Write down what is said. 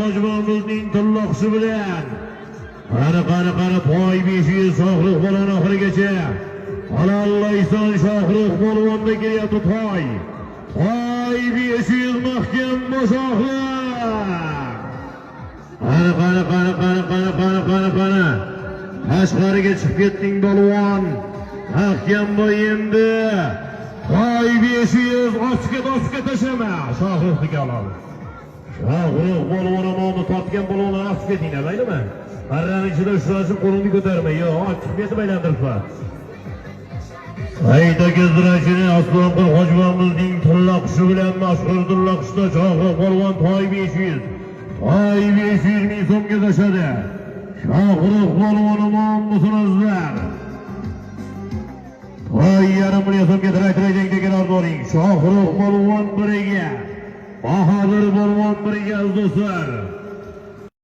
hojibimizning tilloqisi bilan. Qani poy 500 Shohruh polvon oxirigacha. Alallayson Shohruh polvonda kelyapti toy. Toy 500 mahkam Shohruh. Qani. Tashqariga chiqib ketding polvon. Mahkam endi. Toy 500 ochga tashlama. Shohruhniki oladi. Shohruh polvonni tortgan polvonni ochib ketinglar, maylimi? Qarraning ichida ushlashib qo'lingni ko'tarma. Yo'q, ochib ketib aylantiribman. Ayda gezdirachini Aslonqul hojibimizning tilloqisi bilan mashhur tilloqisida Shohruh polvon toy 500. Toy 500 ming so'mga tashladi. Shohruh polvoni musunuzlar. Toy yarim million so'mga traktorajangda kelar boring. Shohruh polvon biriga. Bahodir polvon biriga do'stlar.